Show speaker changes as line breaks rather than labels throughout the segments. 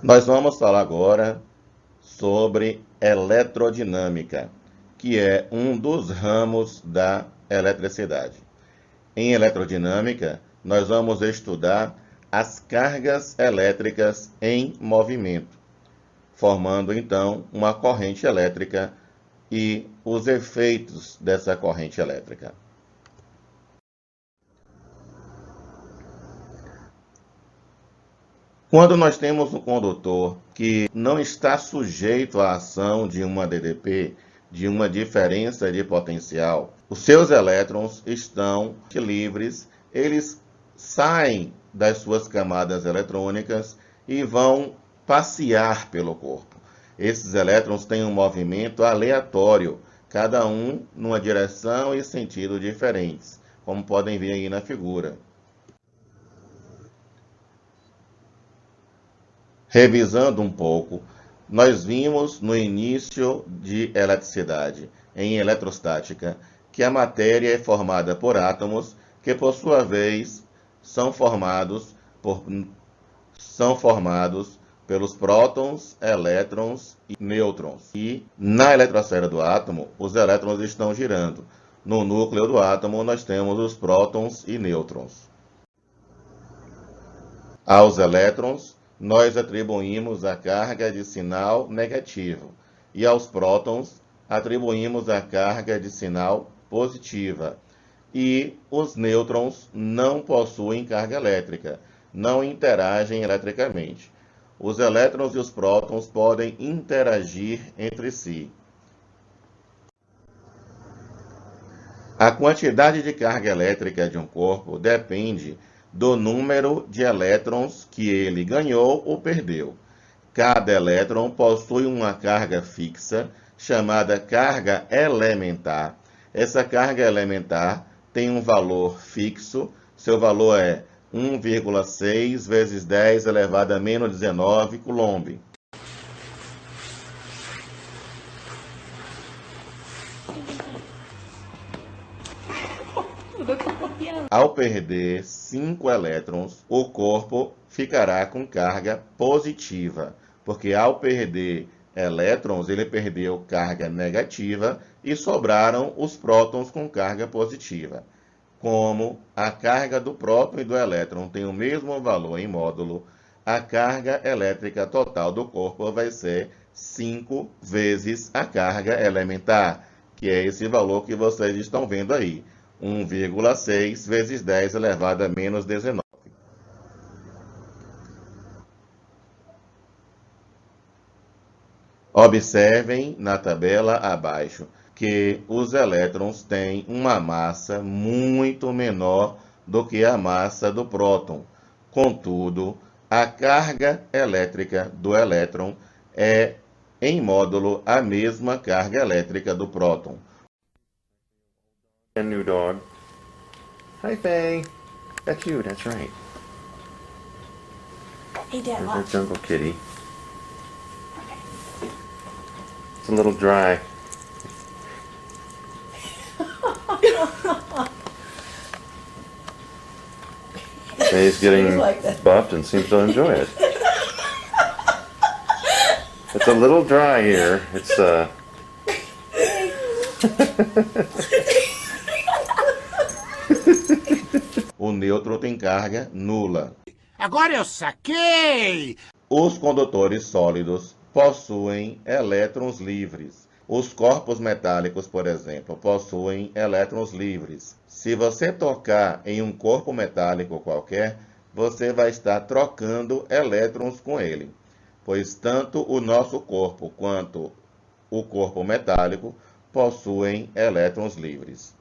Nós vamos falar agora sobre eletrodinâmica, que é um dos ramos da eletricidade. Em eletrodinâmica, nós vamos estudar as cargas elétricas em movimento, formando então uma corrente elétrica e os efeitos dessa corrente elétrica. Quando nós temos um condutor que não está sujeito à ação de uma DDP, de uma diferença de potencial, os seus elétrons estão livres, eles saem das suas camadas eletrônicas e vão passear pelo corpo. Esses elétrons têm um movimento aleatório, cada um numa direção e sentido diferentes, como podem ver aí na figura. Revisando um pouco, nós vimos no início de eletricidade, em eletrostática, que a matéria é formada por átomos que, por sua vez, são formados pelos prótons, elétrons e nêutrons. E na eletrosfera do átomo, os elétrons estão girando. No núcleo do átomo, nós temos os prótons e nêutrons. Aos elétrons, nós atribuímos a carga de sinal negativo e aos prótons atribuímos a carga de sinal positiva. E os nêutrons não possuem carga elétrica, não interagem eletricamente. Os elétrons e os prótons podem interagir entre si. A quantidade de carga elétrica de um corpo depende do número de elétrons que ele ganhou ou perdeu. Cada elétron possui uma carga fixa, chamada carga elementar. Essa carga elementar tem um valor fixo, seu valor é 1,6 vezes 10 elevado a menos 19 coulomb. Ao perder 5 elétrons, o corpo ficará com carga positiva, porque ao perder elétrons, ele perdeu carga negativa e sobraram os prótons com carga positiva. Como a carga do próton e do elétron tem o mesmo valor em módulo, a carga elétrica total do corpo vai ser 5 vezes a carga elementar, que é esse valor que vocês estão vendo aí. 1,6 vezes 10 elevado a menos 19. Observem na tabela abaixo que os elétrons têm uma massa muito menor do que a massa do próton. Contudo, a carga elétrica do elétron é, em módulo, a mesma carga elétrica do próton.
New dog. Hi, Faye. That's you. That's right.
Hey, Dad,
There's
look.
our jungle kitty.
Okay.
It's a little dry. Faye's getting
like that.
buffed and seems to enjoy it. It's a little dry here. It's
O nêutron tem carga nula.
Agora eu saquei!
Os condutores sólidos possuem elétrons livres. Os corpos metálicos, por exemplo, possuem elétrons livres. Se você tocar em um corpo metálico qualquer, você vai estar trocando elétrons com ele, pois tanto o nosso corpo quanto o corpo metálico possuem elétrons livres.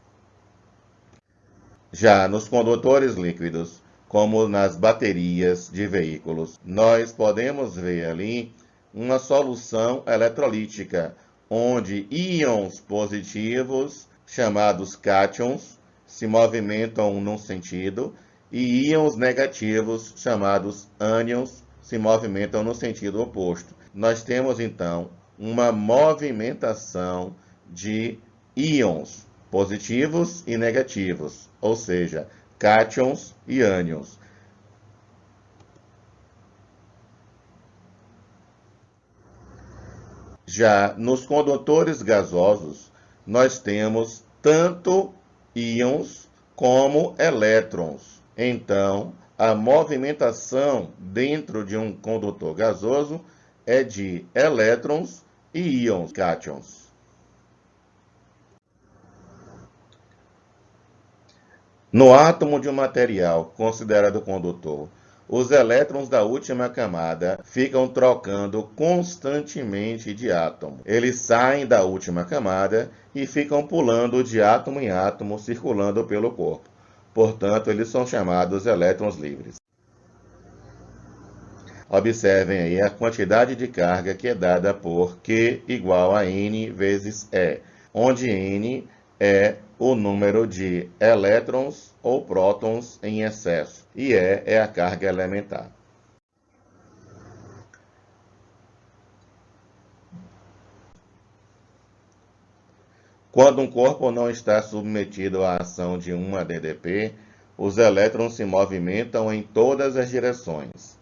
Já nos condutores líquidos, como nas baterias de veículos, nós podemos ver ali uma solução eletrolítica, onde íons positivos, chamados cátions, se movimentam num sentido, e íons negativos, chamados ânions, se movimentam no sentido oposto. Nós temos, então, uma movimentação de íons positivos e negativos, ou seja, cátions e ânions. Já nos condutores gasosos, nós temos tanto íons como elétrons. Então, a movimentação dentro de um condutor gasoso é de elétrons e íons, cátions. No átomo de um material considerado condutor, os elétrons da última camada ficam trocando constantemente de átomo. Eles saem da última camada e ficam pulando de átomo em átomo, circulando pelo corpo. Portanto, eles são chamados elétrons livres. Observem aí a quantidade de carga que é dada por Q igual a N vezes E, onde N é o número de elétrons ou prótons em excesso, e E é a carga elementar. Quando um corpo não está submetido à ação de uma DDP, os elétrons se movimentam em todas as direções.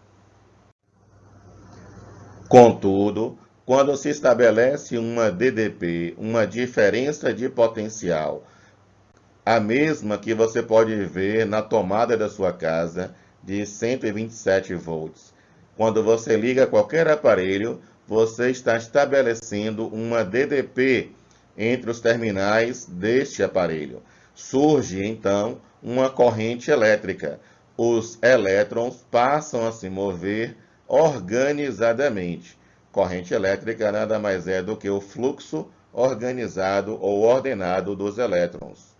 Contudo, quando se estabelece uma DDP, uma diferença de potencial, a mesma que você pode ver na tomada da sua casa de 127 volts. Quando você liga qualquer aparelho, você está estabelecendo uma DDP entre os terminais deste aparelho. Surge, então, uma corrente elétrica. Os elétrons passam a se mover organizadamente. Corrente elétrica nada mais é do que o fluxo organizado ou ordenado dos elétrons.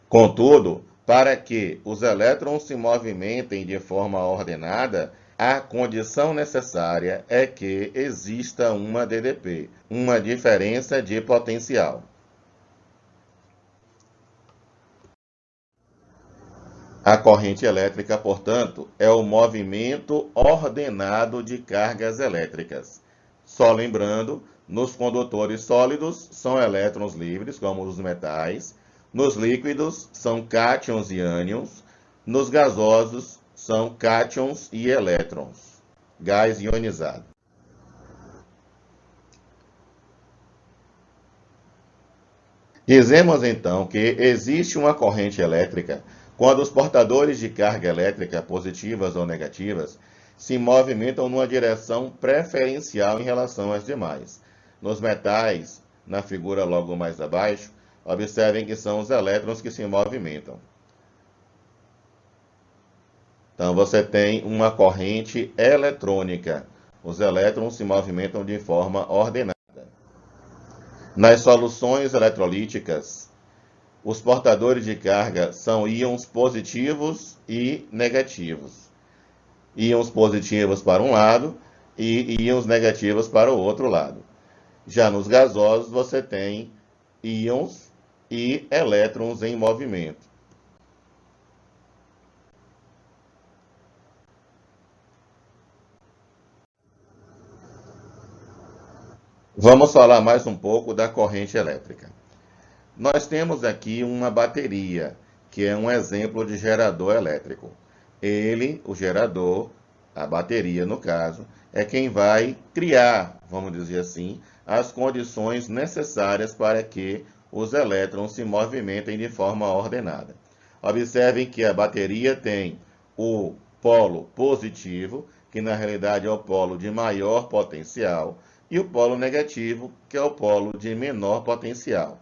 Contudo, para que os elétrons se movimentem de forma ordenada, a condição necessária é que exista uma DDP, uma diferença de potencial. A corrente elétrica, portanto, é o movimento ordenado de cargas elétricas. Só lembrando, nos condutores sólidos são elétrons livres, como os metais. Nos líquidos são cátions e ânions. Nos gasosos são cátions e elétrons. Gás ionizado. Dizemos então que existe uma corrente elétrica quando os portadores de carga elétrica, positivas ou negativas, se movimentam numa direção preferencial em relação às demais. Nos metais, na figura logo mais abaixo, observem que são os elétrons que se movimentam. Então, você tem uma corrente eletrônica. Os elétrons se movimentam de forma ordenada. Nas soluções eletrolíticas, os portadores de carga são íons positivos e negativos. Íons positivos para um lado e íons negativos para o outro lado. Já nos gasosos, você tem íons e elétrons em movimento. Vamos falar mais um pouco da corrente elétrica. Nós temos aqui uma bateria, que é um exemplo de gerador elétrico. Ele, o gerador, a bateria no caso, é quem vai criar, vamos dizer assim, as condições necessárias para que os elétrons se movimentem de forma ordenada. Observem que a bateria tem o polo positivo, que na realidade é o polo de maior potencial, e o polo negativo, que é o polo de menor potencial.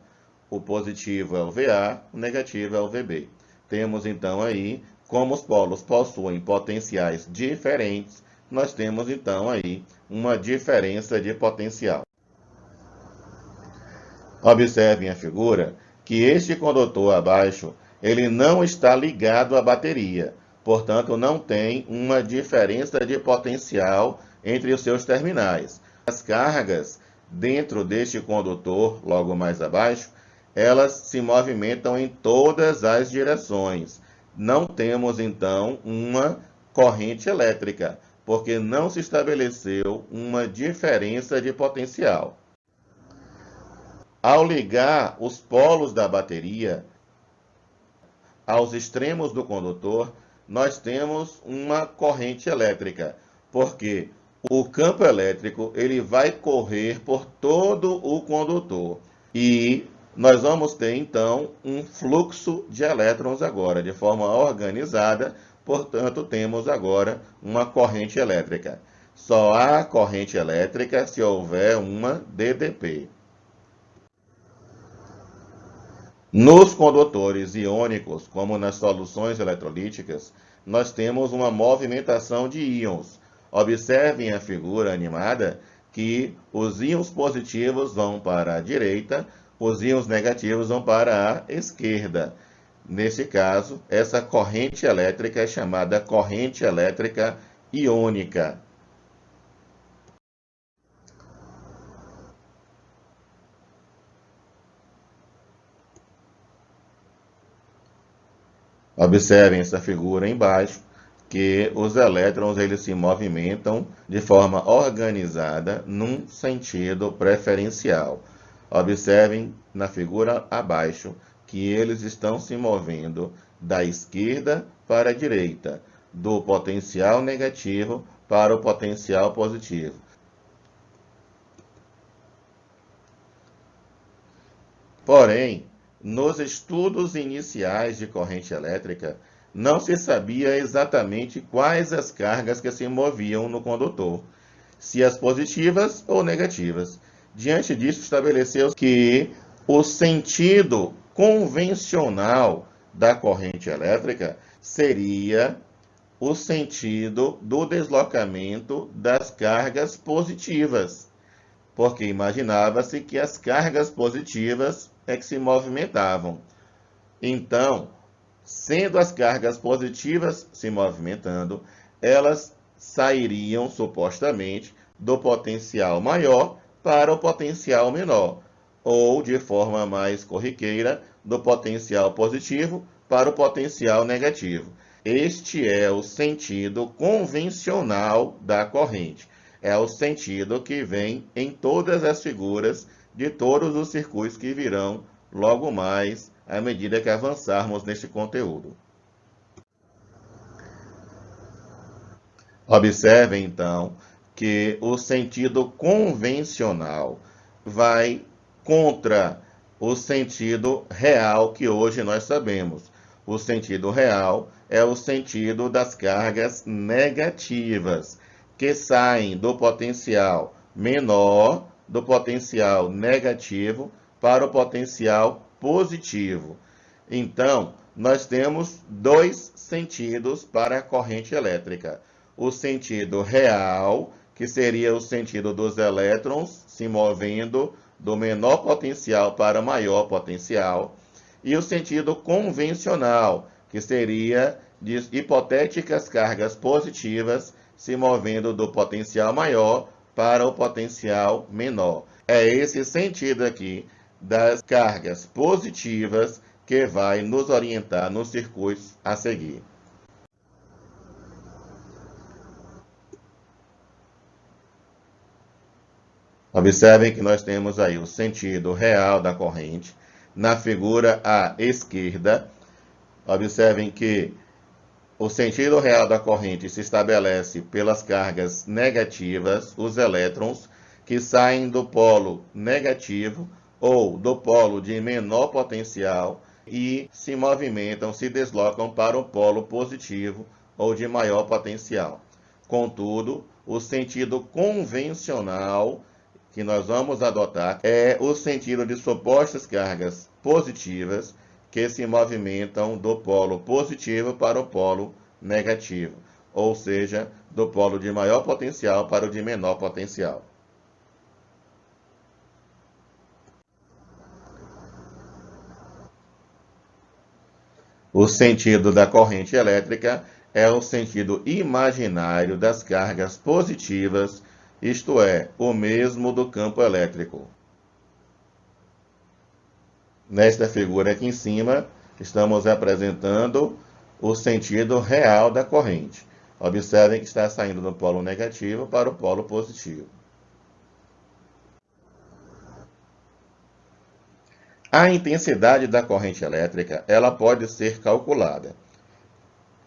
O positivo é o VA, o negativo é o VB. Temos então aí, como os polos possuem potenciais diferentes, nós temos então aí uma diferença de potencial. Observem a figura que este condutor abaixo, ele não está ligado à bateria, portanto não tem uma diferença de potencial entre os seus terminais. As cargas dentro deste condutor, logo mais abaixo, elas se movimentam em todas as direções. Não temos, então, uma corrente elétrica, porque não se estabeleceu uma diferença de potencial. Ao ligar os polos da bateria aos extremos do condutor, nós temos uma corrente elétrica, porque o campo elétrico ele vai correr por todo o condutor e nós vamos ter então um fluxo de elétrons agora, de forma organizada, portanto temos agora uma corrente elétrica. Só há corrente elétrica se houver uma DDP. Nos condutores iônicos, como nas soluções eletrolíticas, nós temos uma movimentação de íons. Observem a figura animada que os íons positivos vão para a direita, os íons negativos vão para a esquerda. Nesse caso, essa corrente elétrica é chamada corrente elétrica iônica. Observem essa figura embaixo, que os elétrons eles se movimentam de forma organizada num sentido preferencial. Observem na figura abaixo que eles estão se movendo da esquerda para a direita, do potencial negativo para o potencial positivo. Porém, nos estudos iniciais de corrente elétrica, não se sabia exatamente quais as cargas que se moviam no condutor, se as positivas ou negativas. Diante disso, estabeleceu que o sentido convencional da corrente elétrica seria o sentido do deslocamento das cargas positivas, porque imaginava-se que as cargas positivas é que se movimentavam. Então, sendo as cargas positivas se movimentando, elas sairiam supostamente do potencial maior para o potencial menor, ou de forma mais corriqueira, do potencial positivo para o potencial negativo. Este é o sentido convencional da corrente. É o sentido que vem em todas as figuras de todos os circuitos que virão logo mais à medida que avançarmos neste conteúdo. Observem, então, que o sentido convencional vai contra o sentido real que hoje nós sabemos. O sentido real é o sentido das cargas negativas, que saem do potencial menor, do potencial negativo, para o potencial positivo. Então, nós temos dois sentidos para a corrente elétrica. O sentido real, que seria o sentido dos elétrons se movendo do menor potencial para o maior potencial, e o sentido convencional, que seria de hipotéticas cargas positivas se movendo do potencial maior para o potencial menor. É esse sentido aqui das cargas positivas que vai nos orientar nos circuitos a seguir. Observem que nós temos aí o sentido real da corrente. Na figura à esquerda, observem que o sentido real da corrente se estabelece pelas cargas negativas, os elétrons, que saem do polo negativo ou do polo de menor potencial e se movimentam, se deslocam para o polo positivo ou de maior potencial. Contudo, o sentido convencional que nós vamos adotar é o sentido de supostas cargas positivas que se movimentam do polo positivo para o polo negativo, ou seja, do polo de maior potencial para o de menor potencial. O sentido da corrente elétrica é o sentido imaginário das cargas positivas, isto é, o mesmo do campo elétrico. Nesta figura aqui em cima, estamos apresentando o sentido real da corrente. Observem que está saindo do polo negativo para o polo positivo. A intensidade da corrente elétrica, ela pode ser calculada.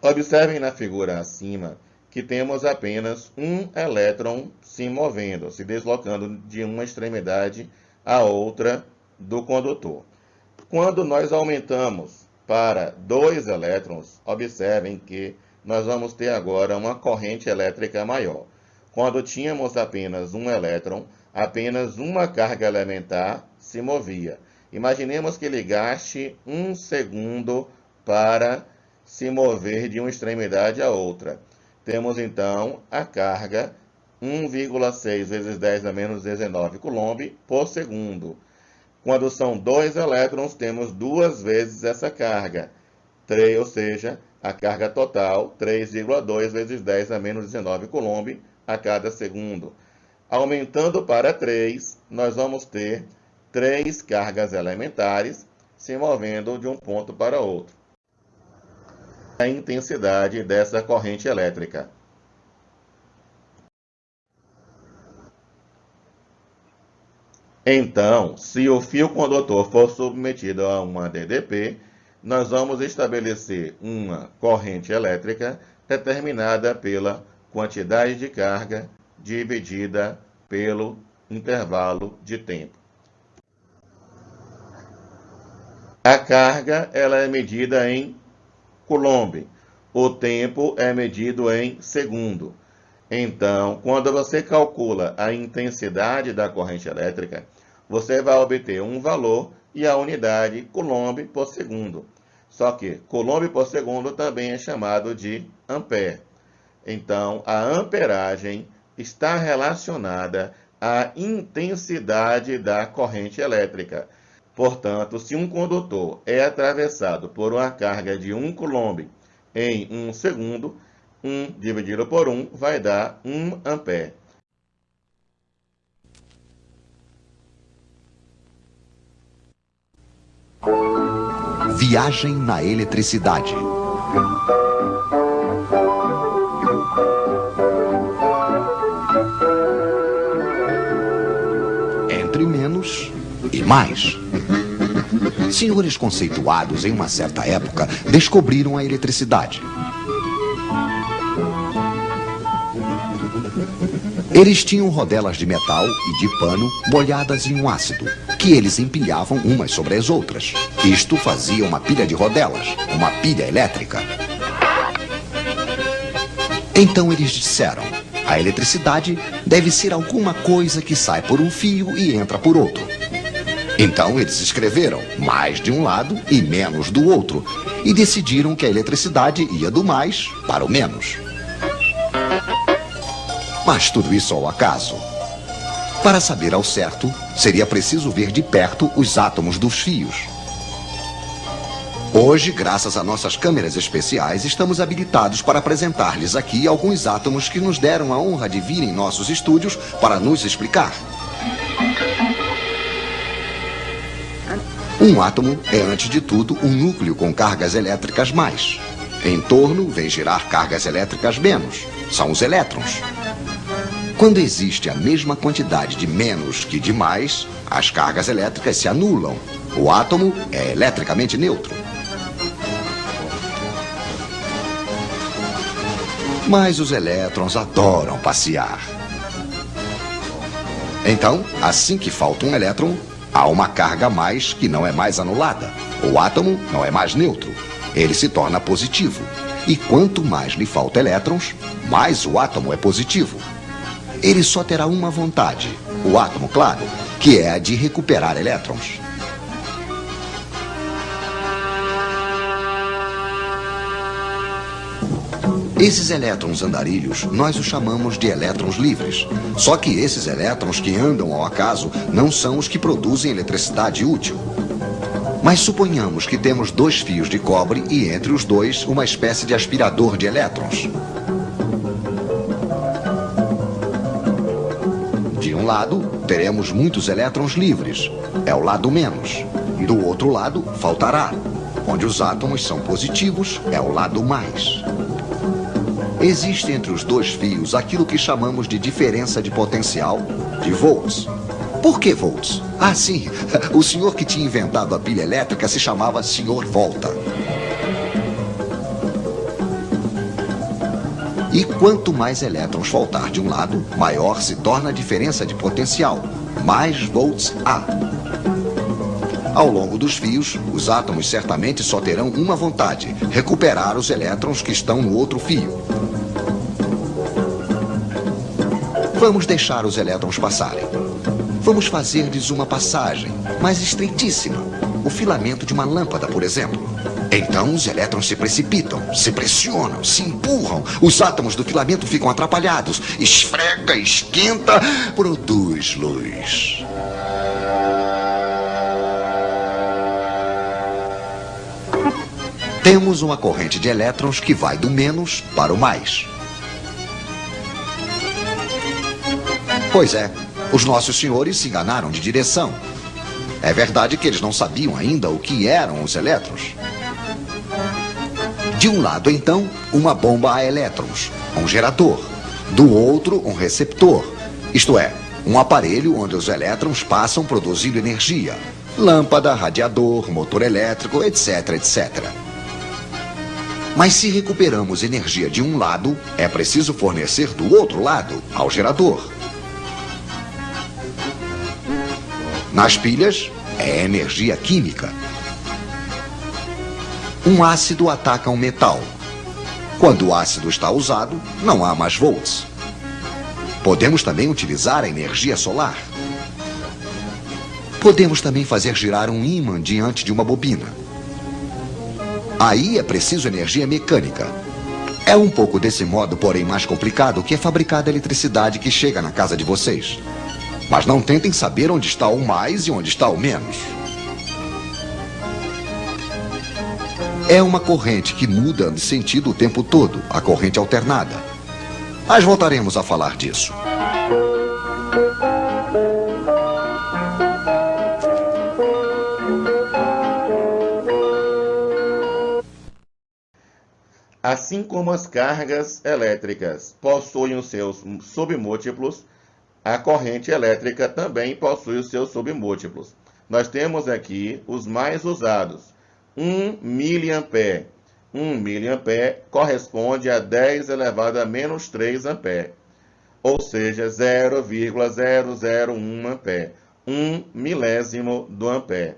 Observem na figura acima que temos apenas um elétron se movendo, se deslocando de uma extremidade à outra do condutor. Quando nós aumentamos para 2 elétrons, observem que nós vamos ter agora uma corrente elétrica maior. Quando tínhamos apenas um elétron, apenas uma carga elementar se movia. Imaginemos que ele gaste 1 segundo para se mover de uma extremidade à outra. Temos então a carga 1,6 vezes 10 a menos 19 coulomb por segundo. Quando são 2 elétrons, temos 2 vezes essa carga, ou seja, a carga total 3,2 vezes 10 a menos 19 coulomb a cada segundo. Aumentando para 3, nós vamos ter 3 cargas elementares se movendo de um ponto para outro. A intensidade dessa corrente elétrica. Então, se o fio condutor for submetido a uma DDP, nós vamos estabelecer uma corrente elétrica determinada pela quantidade de carga dividida pelo intervalo de tempo. A carga ela é medida em coulomb. O tempo é medido em segundo. Então, quando você calcula a intensidade da corrente elétrica, você vai obter um valor e a unidade coulomb por segundo. Só que coulomb por segundo também é chamado de ampere. Então, a amperagem está relacionada à intensidade da corrente elétrica. Portanto, se um condutor é atravessado por uma carga de 1 coulomb em 1 segundo, 1 dividido por 1 vai dar 1 ampere.
Viagem na eletricidade. Entre menos e mais. Senhores conceituados em uma certa época descobriram a eletricidade. Eles tinham rodelas de metal e de pano molhadas em um ácido, que eles empilhavam umas sobre as outras. Isto fazia uma pilha de rodelas, uma pilha elétrica. Então eles disseram: a eletricidade deve ser alguma coisa que sai por um fio e entra por outro. Então eles escreveram mais de um lado e menos do outro, e decidiram que a eletricidade ia do mais para o menos. Mas tudo isso ao acaso. Para saber ao certo, seria preciso ver de perto os átomos dos fios. Hoje, graças a nossas câmeras especiais, estamos habilitados para apresentar-lhes aqui alguns átomos que nos deram a honra de vir em nossos estúdios para nos explicar. Um átomo é, antes de tudo, um núcleo com cargas elétricas mais. Em torno, vem girar cargas elétricas menos. São os elétrons. Quando existe a mesma quantidade de menos que de mais, as cargas elétricas se anulam. O átomo é eletricamente neutro. Mas os elétrons adoram passear. Então, assim que falta um elétron, há uma carga a mais que não é mais anulada. O átomo não é mais neutro. Ele se torna positivo. E quanto mais lhe falta elétrons, mais o átomo é positivo. Ele só terá uma vontade, o átomo, claro, que é a de recuperar elétrons. Esses elétrons andarilhos, nós os chamamos de elétrons livres. Só que esses elétrons que andam ao acaso não são os que produzem eletricidade útil. Mas suponhamos que temos 2 fios de cobre e entre os dois uma espécie de aspirador de elétrons. De um lado, teremos muitos elétrons livres, é o lado menos. Do outro lado, faltará. Onde os átomos são positivos, é o lado mais. Existe entre os 2 fios aquilo que chamamos de diferença de potencial, de volts. Por que volts? Ah, sim, o senhor que tinha inventado a pilha elétrica se chamava Sr. Volta. E quanto mais elétrons faltar de um lado, maior se torna a diferença de potencial, mais volts há. Ao longo dos fios, os átomos certamente só terão uma vontade: recuperar os elétrons que estão no outro fio. Vamos deixar os elétrons passarem. Vamos fazer-lhes uma passagem, mas estreitíssima. O filamento de uma lâmpada, por exemplo. Então os elétrons se precipitam, se pressionam, se empurram. Os átomos do filamento ficam atrapalhados. Esfrega, esquenta, produz luz. Temos uma corrente de elétrons que vai do menos para o mais. Pois é, os nossos senhores se enganaram de direção. É verdade que eles não sabiam ainda o que eram os elétrons. De um lado, então, uma bomba a elétrons, um gerador. Do outro, um receptor, isto é, um aparelho onde os elétrons passam produzindo energia. Lâmpada, radiador, motor elétrico, etc, etc. Mas se recuperamos energia de um lado, é preciso fornecer do outro lado, ao gerador. Nas pilhas, é energia química. Um ácido ataca um metal. Quando o ácido está usado, não há mais volts. Podemos também utilizar a energia solar. Podemos também fazer girar um ímã diante de uma bobina. Aí é preciso energia mecânica. É um pouco desse modo, porém mais complicado, que é fabricada a eletricidade que chega na casa de vocês. Mas não tentem saber onde está o mais e onde está o menos. É uma corrente que muda de sentido o tempo todo, a corrente alternada. Mas voltaremos a falar disso.
Assim como as cargas elétricas possuem os seus submúltiplos, a corrente elétrica também possui os seus submúltiplos. Nós temos aqui os mais usados. 1 miliampere. 1 miliampere corresponde a 10 elevado a menos 3 ampere. Ou seja, 0,001 ampere. 1 milésimo do ampere.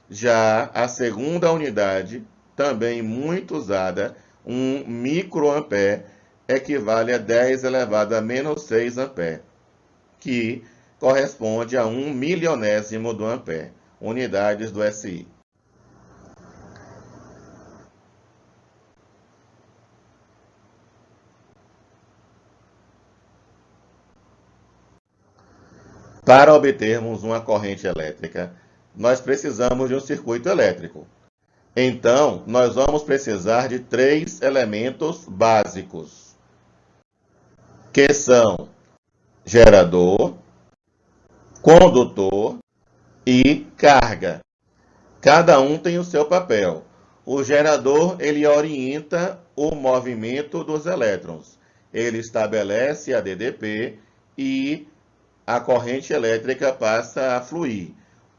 Já a segunda unidade, também muito usada, 1 microampere, equivale a 10 elevado a menos 6 ampere, que corresponde a 1 milionésimo do ampere, unidades do SI. Para obtermos uma corrente elétrica, nós precisamos de um circuito elétrico. Então, nós vamos precisar de 3 elementos básicos, que são gerador, condutor e carga. Cada um tem o seu papel. O gerador, ele orienta o movimento dos elétrons. Ele estabelece a DDP e a corrente elétrica passa a fluir.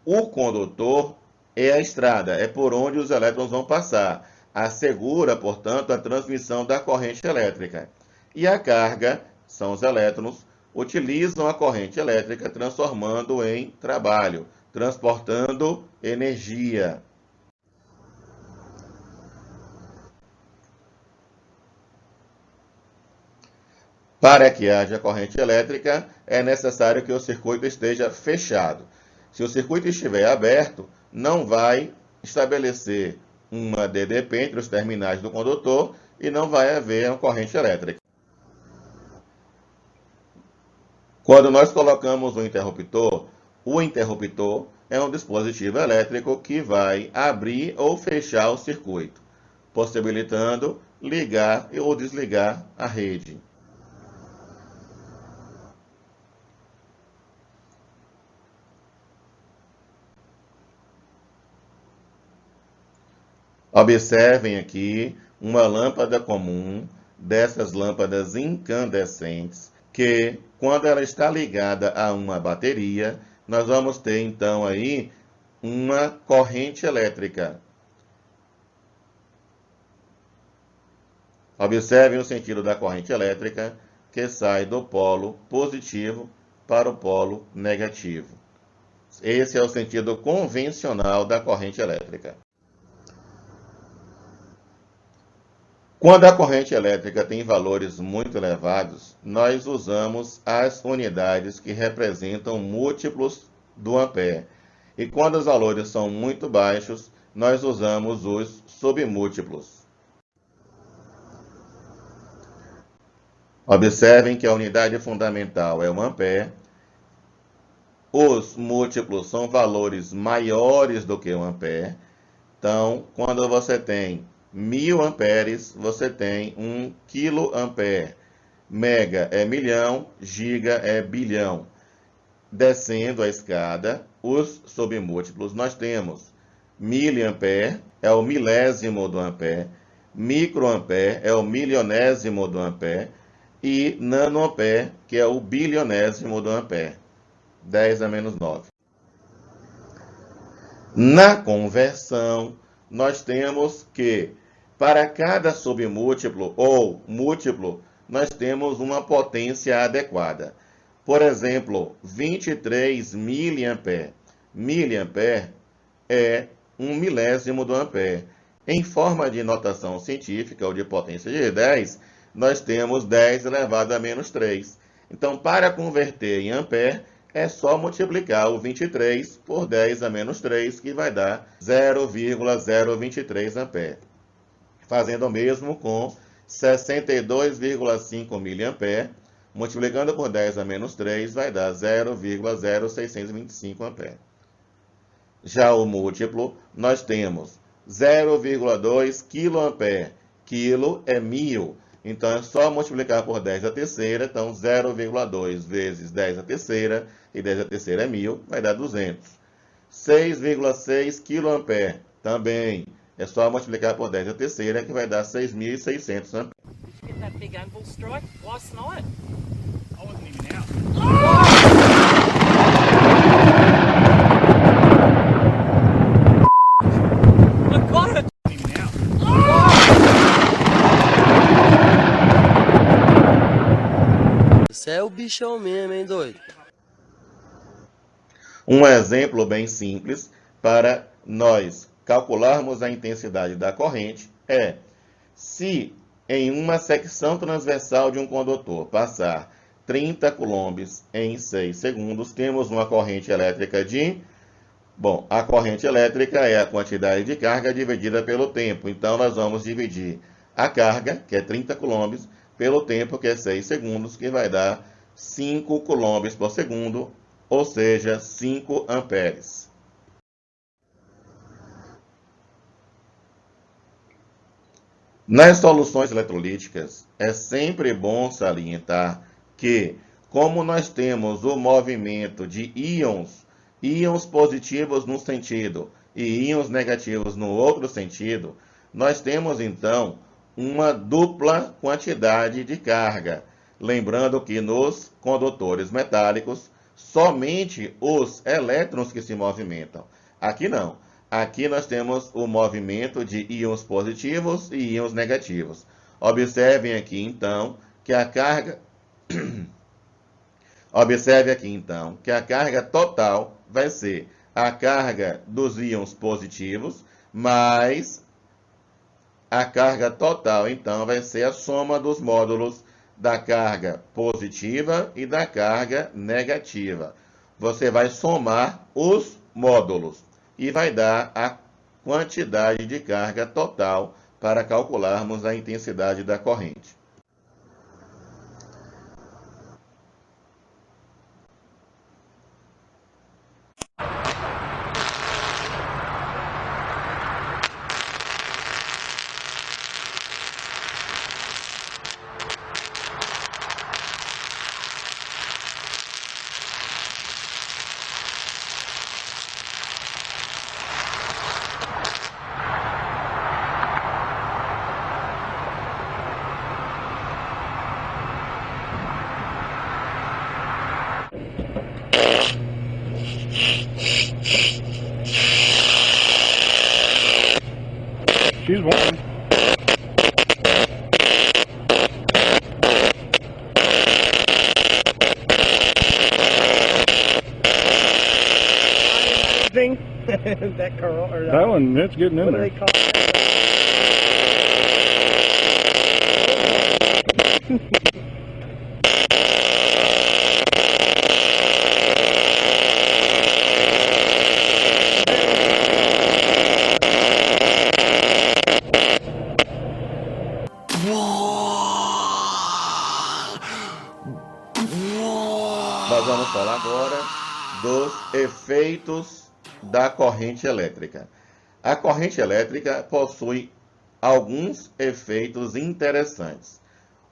O condutor é a estrada, é por onde os elétrons vão passar. Assegura, portanto, a transmissão da corrente elétrica. E a carga, são os elétrons, utilizam a corrente elétrica transformando em trabalho, transportando energia. Para que haja corrente elétrica, é necessário que o circuito esteja fechado. Se o circuito estiver aberto, não vai estabelecer uma DDP entre os terminais do condutor e não vai haver uma corrente elétrica. Quando nós colocamos o interruptor é um dispositivo elétrico que vai abrir ou fechar o circuito, possibilitando ligar ou desligar a rede. Observem aqui uma lâmpada comum, dessas lâmpadas incandescentes, que quando ela está ligada a uma bateria, nós vamos ter então aí uma corrente elétrica. Observem o sentido da corrente elétrica que sai do polo positivo para o polo negativo. Esse é o sentido convencional da corrente elétrica. Quando a corrente elétrica tem valores muito elevados, nós usamos as unidades que representam múltiplos do ampere. E quando os valores são muito baixos, nós usamos os submúltiplos. Observem que a unidade fundamental é o ampere. Os múltiplos são valores maiores do que o ampere. Então, quando você tem 1000 amperes, você tem 1 quiloampere. Mega é milhão, giga é bilhão. Descendo a escada, os submúltiplos nós temos miliampere, é o milésimo do ampere, microampere é o milionésimo do ampere, e nanoampere, que é o bilionésimo do ampere. 10 a menos 9. Na conversão, nós temos que, para cada submúltiplo ou múltiplo, nós temos uma potência adequada. Por exemplo, 23 miliampere. Miliampere é 1 milésimo do ampere. Em forma de notação científica ou de potência de 10, nós temos 10 elevado a menos 3. Então, para converter em ampere, é só multiplicar o 23 por 10 a menos 3, que vai dar 0,023 ampere. Fazendo o mesmo com 62,5 miliampere, multiplicando por 10 a menos 3, vai dar 0,0625 ampere. Já o múltiplo, nós temos 0,2 quiloampere. Quilo é 1000. Então, é só multiplicar por 10 a terceira. Então, 0,2 vezes 10 a terceira, e 10 a terceira é 1000, vai dar 200. 6,6 quiloampere, também. É só multiplicar por 10 a terceira, que vai dar 6.600 amperes.
Get that big anvil strike last night.
I wasn't even out.
I got it!
Even out.
Você é o bichão mesmo, hein, doido?
Um exemplo bem simples para nós calcularmos a intensidade da corrente é: se em uma secção transversal de um condutor passar 30 coulombs em 6 segundos, temos uma corrente elétrica de... Bom, a corrente elétrica é a quantidade de carga dividida pelo tempo. Então, nós vamos dividir a carga, que é 30 coulombs, pelo tempo, que é 6 segundos, que vai dar 5 coulombs por segundo, ou seja, 5 amperes. Nas soluções eletrolíticas, é sempre bom salientar que, como nós temos o movimento de íons positivos num sentido e íons negativos no outro sentido, nós temos, então, uma dupla quantidade de carga. Lembrando que nos condutores metálicos, somente os elétrons que se movimentam. Aqui não. Aqui nós temos o movimento de íons positivos e íons negativos. Observem aqui, então, que a carga... Observe aqui, então, que a carga total vai ser a carga dos íons positivos, mais a carga total, então, vai ser a soma dos módulos da carga positiva e da carga negativa. Você vai somar os módulos e vai dar a quantidade de carga total para calcularmos a intensidade da corrente.
She's one.
thing? That curl or
That one, it's getting in
what do
there.
they call it?
Nós vamos falar agora dos efeitos da corrente elétrica. A corrente elétrica possui alguns efeitos interessantes.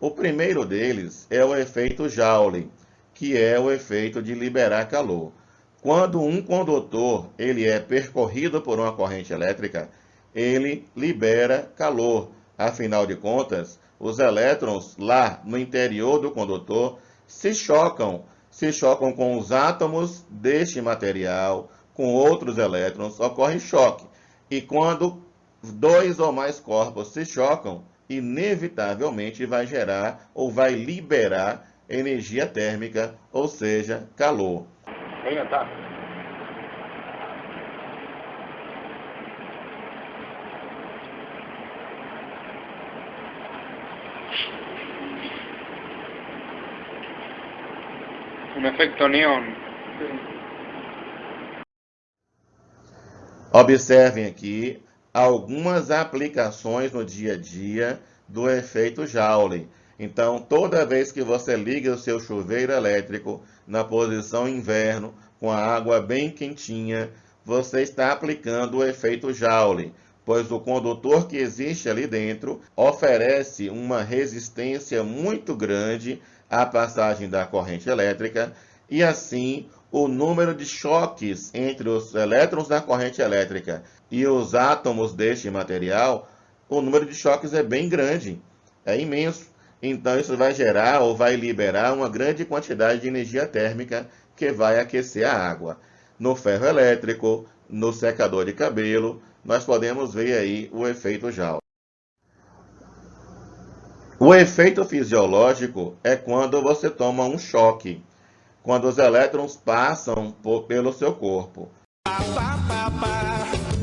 O primeiro deles é o efeito Joule, que é o efeito de liberar calor. Quando um condutor ele é percorrido por uma corrente elétrica, ele libera calor. Afinal de contas, os elétrons lá no interior do condutor se chocam com os átomos deste material, com outros elétrons, ocorre choque. E quando dois ou mais corpos se chocam, inevitavelmente vai gerar ou vai liberar energia térmica, ou seja, calor.
Venha, tá. Um efeito neon.
Observem aqui algumas aplicações no dia a dia do efeito Joule. Então, toda vez que você liga o seu chuveiro elétrico na posição inverno, com a água bem quentinha, você está aplicando o efeito Joule, pois o condutor que existe ali dentro oferece uma resistência muito grande à passagem da corrente elétrica e, assim, o número de choques entre os elétrons da corrente elétrica e os átomos deste material, o número de choques é bem grande, é imenso. Então, isso vai gerar ou vai liberar uma grande quantidade de energia térmica que vai aquecer a água. No ferro elétrico, no secador de cabelo, nós podemos ver aí o efeito Joule. O efeito fisiológico é quando você toma um choque, quando os elétrons passam pelo seu corpo.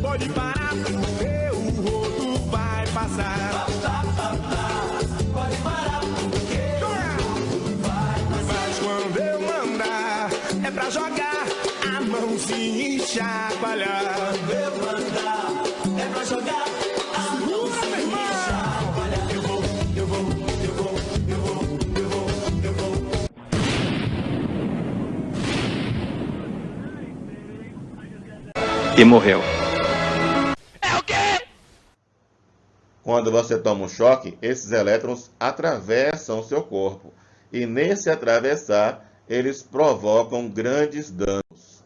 Pode parar, porque o rodo vai passar. Pode parar, porque o rodo vai passar. Mas quando eu mandar, é pra jogar a mãozinha e chacoalhar. Quando eu mandar, é pra jogar a mãozinha e chacoalhar. Eu vou.
E morreu.
Quando você toma um choque, esses elétrons atravessam o seu corpo. E nesse atravessar, eles provocam grandes danos.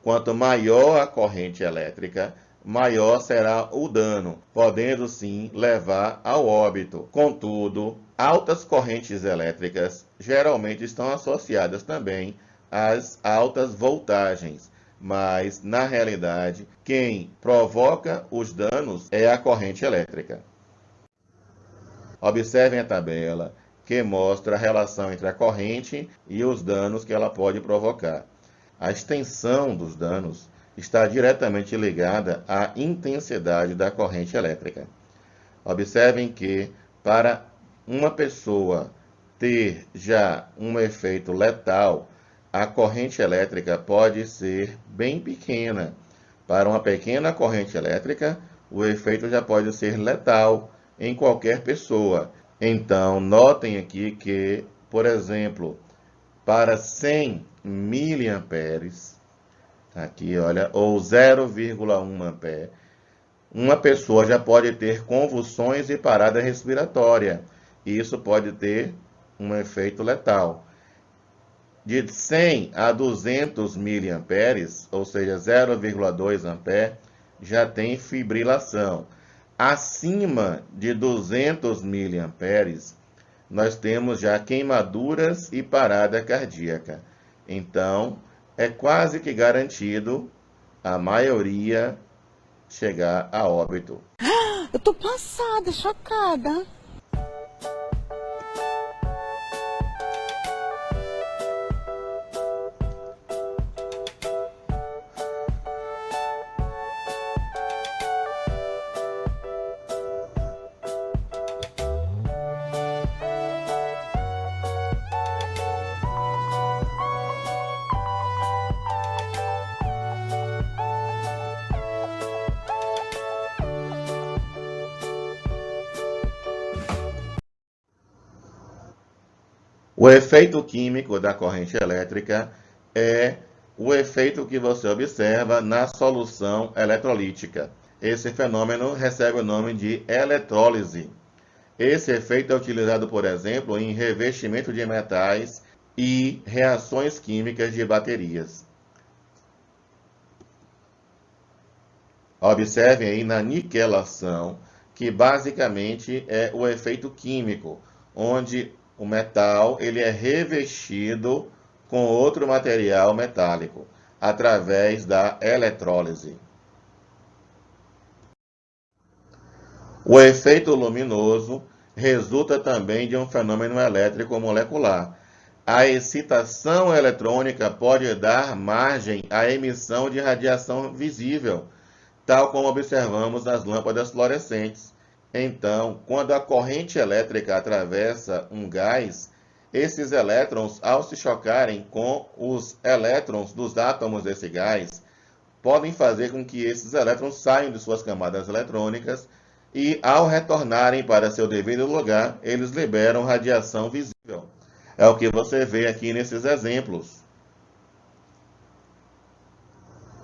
Quanto maior a corrente elétrica, maior será o dano, podendo sim levar ao óbito. Contudo, altas correntes elétricas geralmente estão associadas também às altas voltagens. Mas, na realidade, quem provoca os danos é a corrente elétrica. Observem a tabela que mostra a relação entre a corrente e os danos que ela pode provocar. A extensão dos danos está diretamente ligada à intensidade da corrente elétrica. Observem que, para uma pessoa ter já um efeito letal, a corrente elétrica pode ser bem pequena. Para uma pequena corrente elétrica, o efeito já pode ser letal em qualquer pessoa. Então, notem aqui que, por exemplo, para 100 miliamperes, aqui olha, ou 0,1 ampere, uma pessoa já pode ter convulsões e parada respiratória. E isso pode ter um efeito letal. De 100 a 200 miliamperes, ou seja, 0,2 ampere, já tem fibrilação. Acima de 200 miliamperes, nós temos já queimaduras e parada cardíaca. Então, é quase que garantido a maioria chegar a óbito.
Eu tô passada, chocada.
O efeito químico da corrente elétrica é o efeito que você observa na solução eletrolítica. Esse fenômeno recebe o nome de eletrólise. Esse efeito é utilizado, por exemplo, em revestimento de metais e reações químicas de baterias. Observem aí na niquelação, que basicamente é o efeito químico, onde o metal ele é revestido com outro material metálico, através da eletrólise. O efeito luminoso resulta também de um fenômeno elétrico molecular. A excitação eletrônica pode dar margem à emissão de radiação visível, tal como observamos nas lâmpadas fluorescentes. Então, quando a corrente elétrica atravessa um gás, esses elétrons, ao se chocarem com os elétrons dos átomos desse gás, podem fazer com que esses elétrons saiam de suas camadas eletrônicas e, ao retornarem para seu devido lugar, eles liberam radiação visível. É o que você vê aqui nesses exemplos.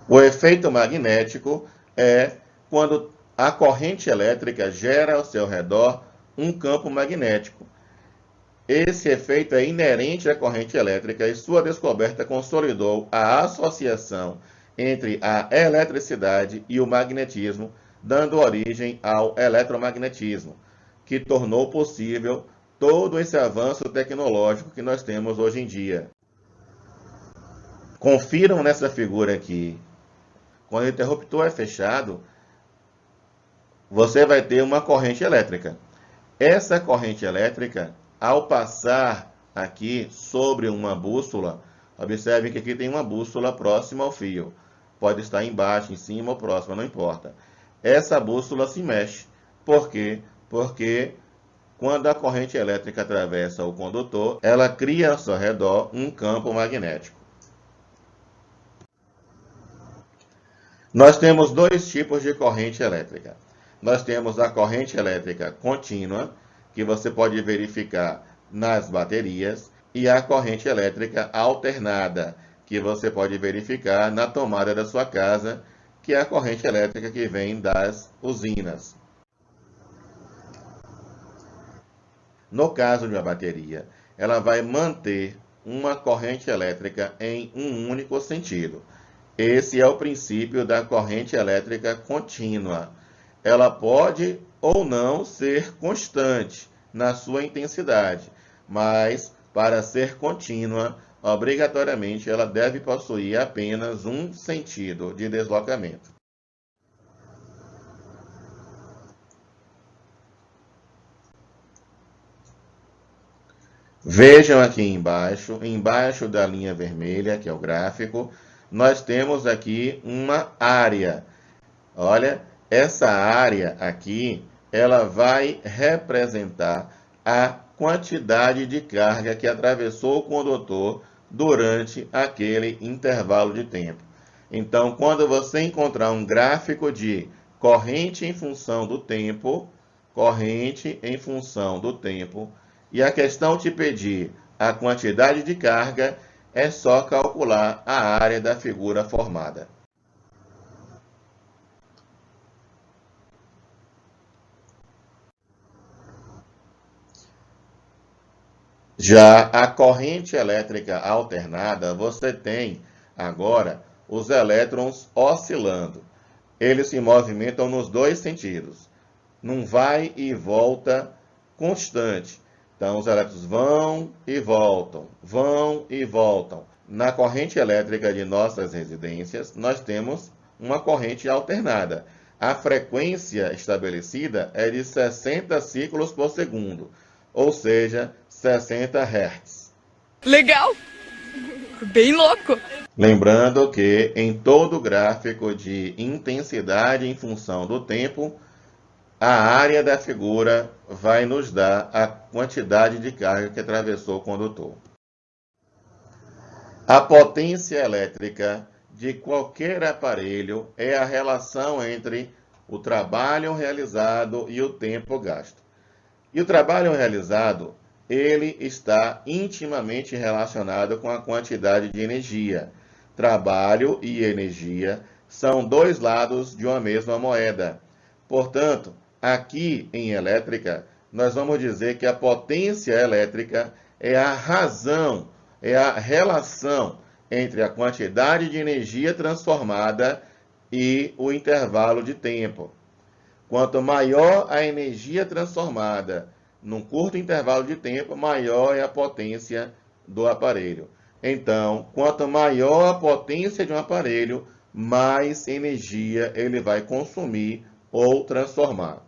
O efeito magnético é quando a corrente elétrica gera ao seu redor um campo magnético. Esse efeito é inerente à corrente elétrica e sua descoberta consolidou a associação entre a eletricidade e o magnetismo, dando origem ao eletromagnetismo, que tornou possível todo esse avanço tecnológico que nós temos hoje em dia. Confiram nessa figura aqui. Quando o interruptor é fechado, você vai ter uma corrente elétrica. Essa corrente elétrica, ao passar aqui sobre uma bússola, observe que aqui tem uma bússola próxima ao fio. Pode estar embaixo, em cima ou próxima, não importa. Essa bússola se mexe. Por quê? Porque quando a corrente elétrica atravessa o condutor, ela cria ao seu redor um campo magnético. Nós temos dois tipos de corrente elétrica. Nós temos a corrente elétrica contínua, que você pode verificar nas baterias, e a corrente elétrica alternada, que você pode verificar na tomada da sua casa, que é a corrente elétrica que vem das usinas. No caso de uma bateria, ela vai manter uma corrente elétrica em um único sentido. Esse é o princípio da corrente elétrica contínua. Ela pode ou não ser constante na sua intensidade, mas para ser contínua, obrigatoriamente ela deve possuir apenas um sentido de deslocamento. Vejam aqui embaixo da linha vermelha, que é o gráfico, nós temos aqui uma área. Olha, essa área aqui, ela vai representar a quantidade de carga que atravessou o condutor durante aquele intervalo de tempo. Então, quando você encontrar um gráfico de corrente em função do tempo, e a questão te pedir a quantidade de carga, é só calcular a área da figura formada. Já a corrente elétrica alternada, você tem agora os elétrons oscilando. Eles se movimentam nos dois sentidos, num vai e volta constante. Então, os elétrons vão e voltam, vão e voltam. Na corrente elétrica de nossas residências, nós temos uma corrente alternada. A frequência estabelecida é de 60 ciclos por segundo, ou seja, 60 Hz.
Legal! Bem louco!
Lembrando que em todo gráfico de intensidade em função do tempo, a área da figura vai nos dar a quantidade de carga que atravessou o condutor. A potência elétrica de qualquer aparelho é a relação entre o trabalho realizado e o tempo gasto. E o trabalho realizado ele está intimamente relacionado com a quantidade de energia. Trabalho e energia são dois lados de uma mesma moeda. Portanto, aqui em elétrica, nós vamos dizer que a potência elétrica é a razão, é a relação entre a quantidade de energia transformada e o intervalo de tempo. Quanto maior a energia transformada num curto intervalo de tempo, maior é a potência do aparelho. Então, quanto maior a potência de um aparelho, mais energia ele vai consumir ou transformar.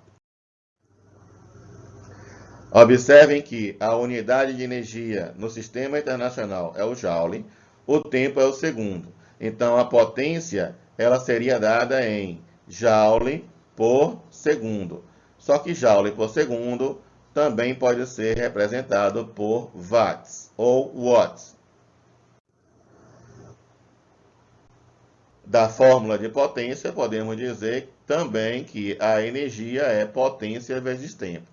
Observem que a unidade de energia no sistema internacional é o joule, o tempo é o segundo. Então, a potência ela seria dada em joule por segundo. Só que joule por segundo também pode ser representado por watts ou watts. Da fórmula de potência, podemos dizer também que a energia é potência vezes tempo.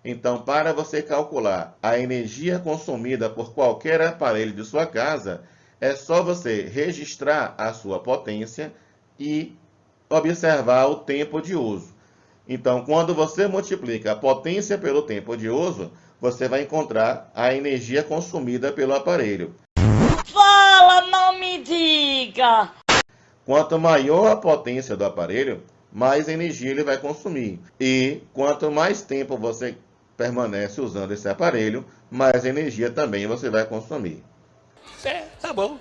Então, para você calcular a energia consumida por qualquer aparelho de sua casa, é só você registrar a sua potência e observar o tempo de uso. Então, quando você multiplica a potência pelo tempo de uso, você vai encontrar a energia consumida pelo aparelho.
Fala, não me diga!
Quanto maior a potência do aparelho, mais energia ele vai consumir. E quanto mais tempo você permanece usando esse aparelho, mais energia também você vai consumir.
Tá bom.